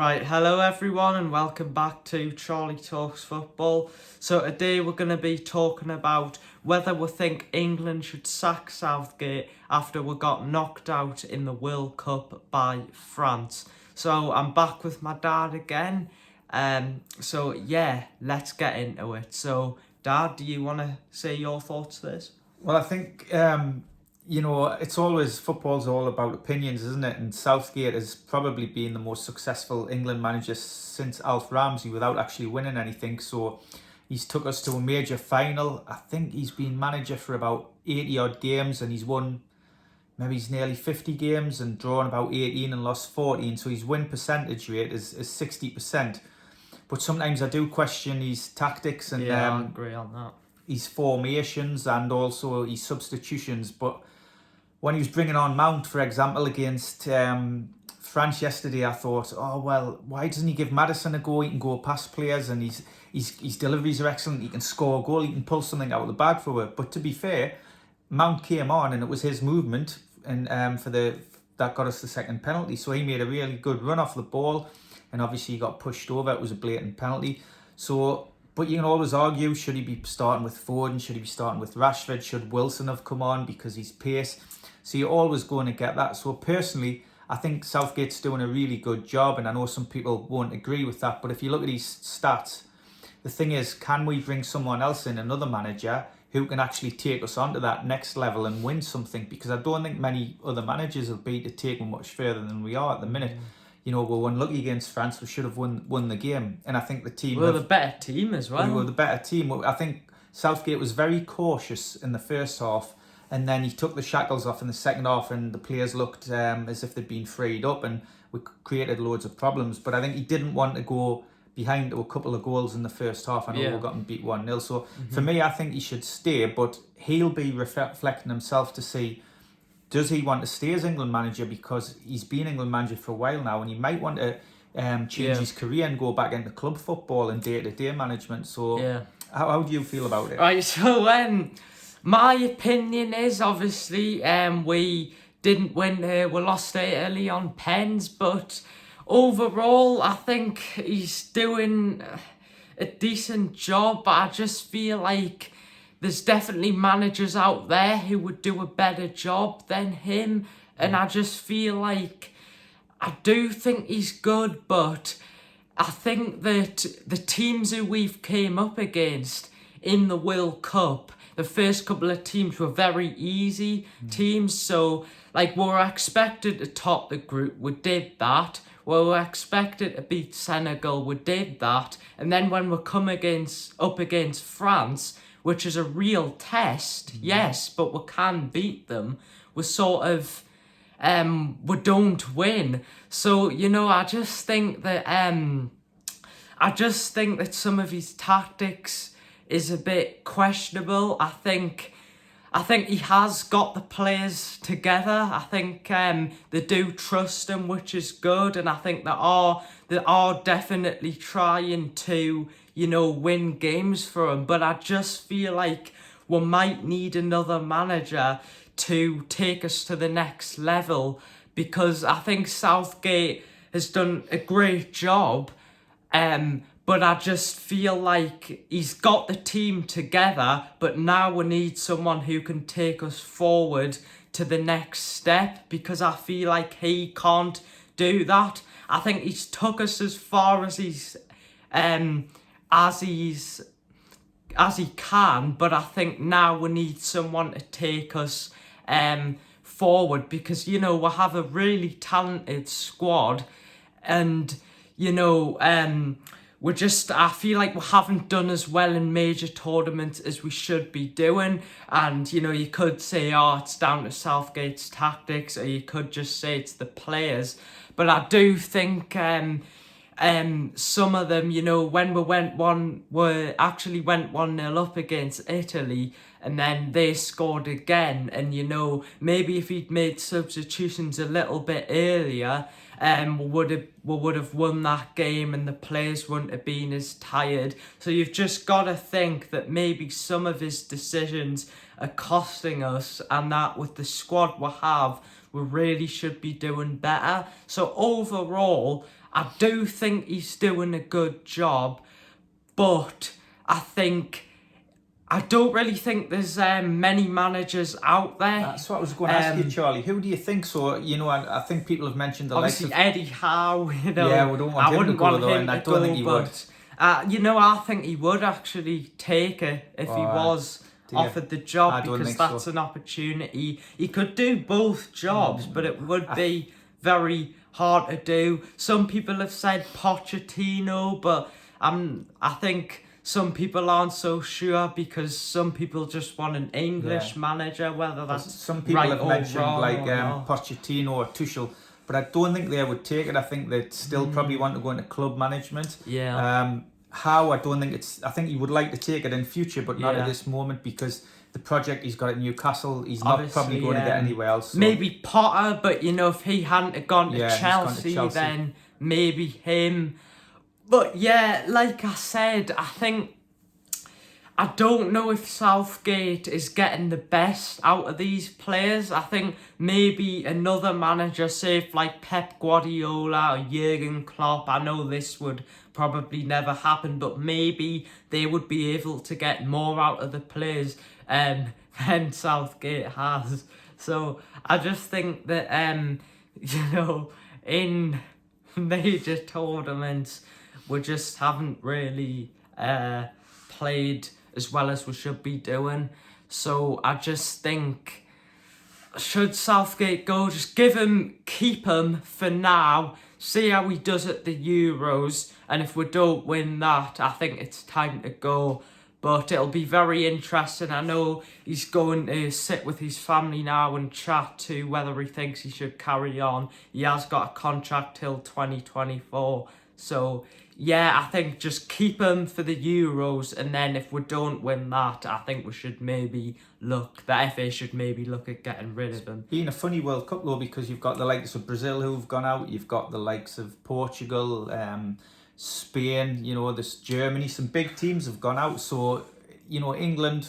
Right, hello everyone and welcome back to Charlie Talks Football. So today we're going to be talking about whether we think England should sack Southgate after we got knocked out in the World Cup by France. So I'm back with my dad again. Let's get into it. So Dad, do you want to say your thoughts to this? Well, I think, it's always, football's all about opinions, isn't it? And Southgate has probably been the most successful England manager since Alf Ramsey without actually winning anything. So he's took us to a major final. I think he's been manager for about 80 odd games and he's won, maybe he's nearly 50 games and drawn about 18 and lost 14. So his win percentage rate is 60%. But sometimes I do question his tactics and I agree on that. His formations and also his substitutions. But when he was bringing on Mount, for example, against France yesterday, I thought, why doesn't he give Maddison a go? He can go past players and his deliveries are excellent. He can score a goal. He can pull something out of the bag for it. But to be fair, Mount came on and it was his movement and that got us the second penalty. So he made a really good run off the ball and obviously he got pushed over. It was a blatant penalty. But you can always argue, should he be starting with Foden? Should he be starting with Rashford? Should Wilson have come on because he's pace? So you're always going to get that. So personally, I think Southgate's doing a really good job, and I know some people won't agree with that. But if you look at his stats, the thing is, can we bring someone else in, another manager, who can actually take us onto that next level and win something? Because I don't think many other managers will be to take them much further than we are at the minute. We were unlucky against France. We should have won the game. And I think the team... We were the better team as well. We were the better team. I think Southgate was very cautious in the first half. And then he took the shackles off in the second half and the players looked as if they'd been freed up. And we created loads of problems. But I think he didn't want to go behind to a couple of goals in the first half. I know we got him beat 1-0. So for me, I think he should stay. But he'll be reflecting himself to see... Does he want to stay as England manager because he's been England manager for a while now and he might want to change his career and go back into club football and day-to-day management. So how do you feel about it? Right, so my opinion is obviously we didn't win, we lost to Italy on pens, but overall I think he's doing a decent job. But I just feel like there's definitely managers out there who would do a better job than him. And I just feel like, I do think he's good, but I think that the teams who we've came up against in the World Cup, the first couple of teams were very easy teams. So, we were expected to top the group, we did that. We were expected to beat Senegal, we did that. And then when we come up against France, which is a real test, yes, but we can beat them. We sort of, we don't win. So, I just think that, some of his tactics is a bit questionable. I think he has got the players together. I think they do trust him, which is good, and I think they are definitely trying to, win games for him. But I just feel like we might need another manager to take us to the next level, because I think Southgate has done a great job, but I just feel like he's got the team together, but now we need someone who can take us forward to the next step, because I feel like he can't do that. I think he's took us as far as as he can, but I think now we need someone to take us forward, because we have a really talented squad, and I feel like we haven't done as well in major tournaments as we should be doing. And you could say, it's down to Southgate's tactics, or you could just say it's the players. But I do think some of them, when we went 1-0 up against Italy, and then they scored again, and maybe if he'd made substitutions a little bit earlier, we would have won that game, and the players wouldn't have been as tired. So you've just got to think that maybe some of his decisions are costing us, and that with the squad we have, we really should be doing better. So overall, I do think he's doing a good job, but I don't really think there's many managers out there. That's what I was going to ask you, Charlie. Who do you think? So, I think people have mentioned the likes Obviously, of... Eddie Howe, Yeah, we don't want him to go, though, and I don't think he would. I think he would actually take it if he was offered the job, because that's an opportunity. He could do both jobs, but it would be very hard to do. Some people have said Pochettino, but I think some people aren't so sure, because some people just want an English manager, whether that's some people right have or mentioned wrong like or not. Pochettino or Tuchel, but I don't think they would take it. I think they'd still probably want to go into club management. How I don't think I think he would like to take it in future, but not at this moment, because the project he's got at Newcastle, he's not probably going to get anywhere else. So. Maybe Potter, but if he hadn't gone to Chelsea, then maybe him. But yeah, like I said, I don't know if Southgate is getting the best out of these players. I think maybe another manager, say like Pep Guardiola or Jurgen Klopp, I know this would probably never happen, but maybe they would be able to get more out of the players than Southgate has. So I just think that, in major tournaments, we just haven't really played as well as we should be doing. So I just think, should Southgate go, just keep him for now, see how he does at the Euros, and if we don't win that, I think it's time to go. But it'll be very interesting. I know he's going to sit with his family now and chat to whether he thinks he should carry on. He has got a contract till 2024. So, yeah, I think just keep him for the Euros, and then if we don't win that, I think the FA should maybe look at getting rid of him. It's been a funny World Cup, though, because you've got the likes of Brazil who've gone out, you've got the likes of Portugal, Spain, this Germany, some big teams have gone out. So, England,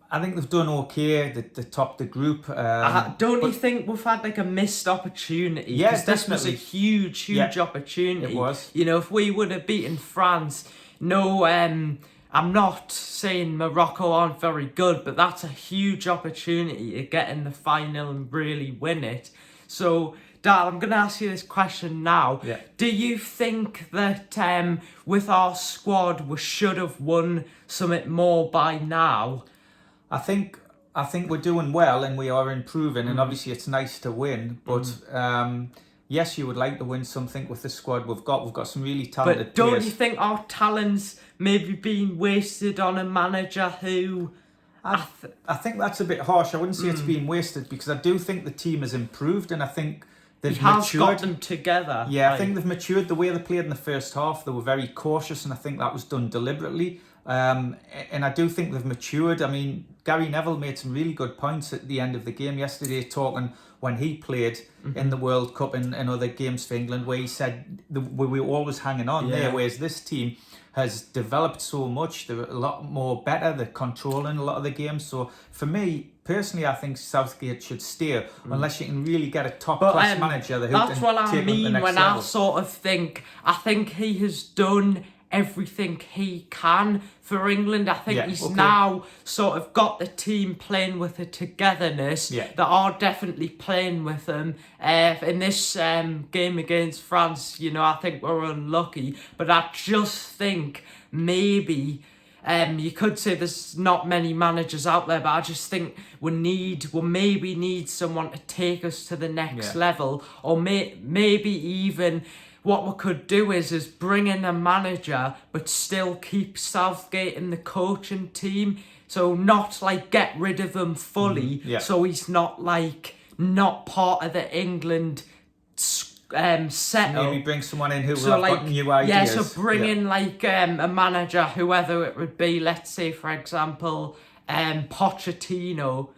I think they've done okay. They topped the group. Don't you think we've had like a missed opportunity? Yes, this was a huge opportunity. It was. If we would have beaten France, I'm not saying Morocco aren't very good, but that's a huge opportunity to get in the final and really win it. So, Dad, I'm going to ask you this question now. Yeah. Do you think that with our squad we should have won something more by now? I think we're doing well and we are improving, and obviously it's nice to win. But yes, you would like to win something with the squad we've got. We've got some really talented But don't players. you think our talents maybe being wasted on a manager who? I think that's a bit harsh. I wouldn't say it's being wasted, because I do think the team has improved, and I think they've matured. Got them together. Yeah, I think they've matured. The way they played in the first half, they were very cautious, and I think that was done deliberately. And I do think they've matured. I mean, Gary Neville made some really good points at the end of the game yesterday, talking when he played in the World Cup and other games for England, where he said we were always hanging on there, whereas this team has developed so much. They're a lot more better. They're controlling a lot of the games. So for me, personally, I think Southgate should stay, unless you can really get a top-class manager who that's can what I take them to the mean next when level. I think he has done everything he can for England. I think he's now sort of got the team playing with a togetherness that are definitely playing with them. In this game against France, I think we're unlucky, but I just think maybe you could say there's not many managers out there, but I just think we maybe need someone to take us to the next level, or maybe even what we could do is bring in a manager but still keep Southgate in the coaching team. So not like get rid of him fully, so he's not part of the England setup. Maybe bring someone in who will have got new ideas. Yeah, so bring in a manager, whoever it would be. Let's say, for example, Pochettino.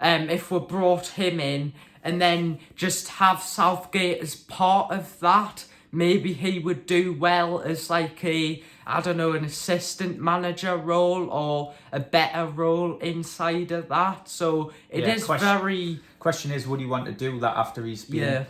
If we brought him in, and then just have Southgate as part of that, maybe he would do well as a I don't know, an assistant manager role or a better role inside of that. So it is very... Question is, would he want to do that after he's been,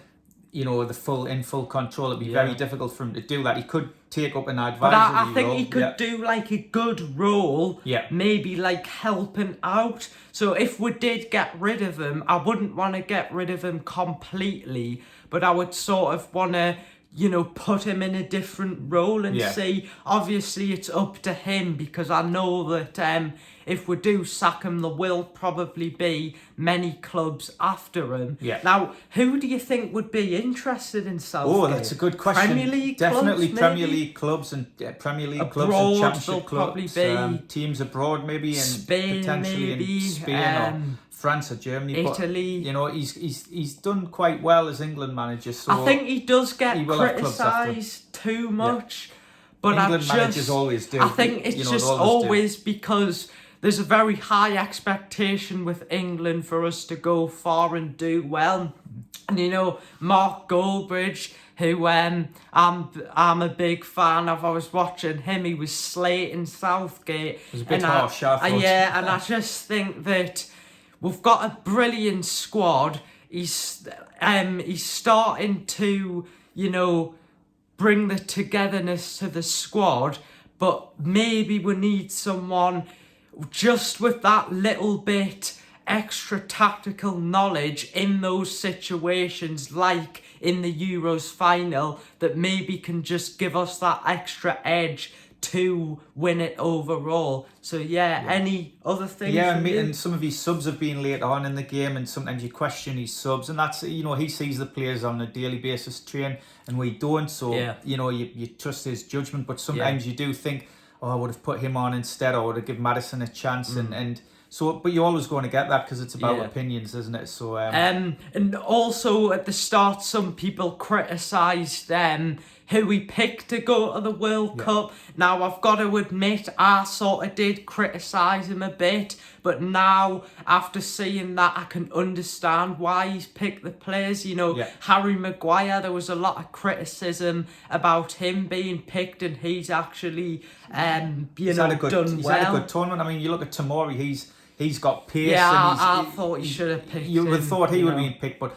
you know, in full control? It'd be very difficult for him to do that. He could take up an advisory But I think role. he could do like a good role, maybe like helping out. So if we did get rid of him, I wouldn't want to get rid of him completely, but I would sort of want to, you know, put him in a different role and see. Obviously, it's up to him, because I know that if we do sack him, there will probably be many clubs after him. Now, who do you think would be interested in Southgate? Oh, that's a good question. Premier League Definitely clubs, Premier maybe? League clubs and Premier League Abroad, clubs and Championship probably clubs. be Teams abroad, maybe, and Spain, potentially maybe, in Spain or France or Germany. Italy. But, you know, he's done quite well as England manager. So I think he does get will have clubs after criticised too much. But England managers always do. I think it's just always because there's a very high expectation with England for us to go far and do well. And you know, Mark Goldbridge, who I'm a big fan of. I was watching him. He was slating Southgate. It was a bit harsh, I thought. Yeah, and I just think that we've got a brilliant squad. He's starting to, you know, bring the togetherness to the squad, but maybe we need someone just with that little bit extra tactical knowledge in those situations, like in the Euros final, that maybe can just give us that extra edge to win it overall. So any other things? And some of his subs have been later on in the game, and sometimes you question his subs, and that's, you know, he sees the players on a daily basis train, and we don't. So you know, you trust his judgment, but sometimes you do think, oh, I would have put him on instead, or I would have given Maddison a chance, and so, but you're always going to get that because it's about opinions, isn't it? So and also at the start, some people criticised who he picked to go to the World Cup. Now, I've got to admit, I sort of did criticise him a bit, but now, after seeing that, I can understand why he's picked the players. You know, Harry Maguire, there was a lot of criticism about him being picked, and he's actually, done he's well. Had a good tournament. I mean, you look at Tomori, he's got pace. Yeah, and I thought he should have picked him. You would have thought he would have been picked, but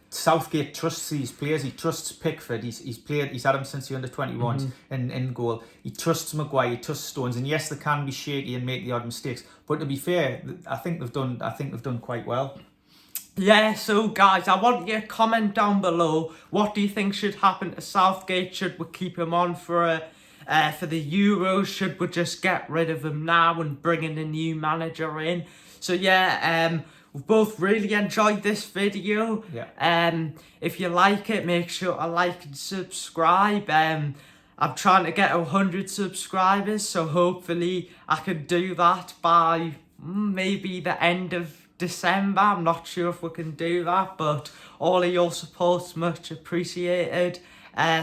Southgate trusts these players. He trusts Pickford. He's had him since the under-21s in goal. He trusts Maguire. He trusts Stones. And yes, they can be shaky and make the odd mistakes. But to be fair, I think they've done quite well. Yeah, so guys, I want you to comment down below. What do you think should happen to Southgate? Should we keep him on for the Euros? Should we just get rid of him now and bring in a new manager in? So we've both really enjoyed this video. If you like it, make sure to like and subscribe. I'm trying to get 100 subscribers, so hopefully I can do that by maybe the end of December. I'm not sure if we can do that, but all of your support's much appreciated.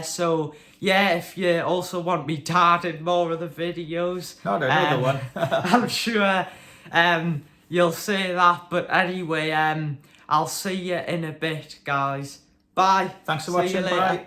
So if you also want me to add in more of the videos, not another one. I'm sure you'll see that. But anyway, I'll see you in a bit, guys. Bye. Thanks for watching. Bye.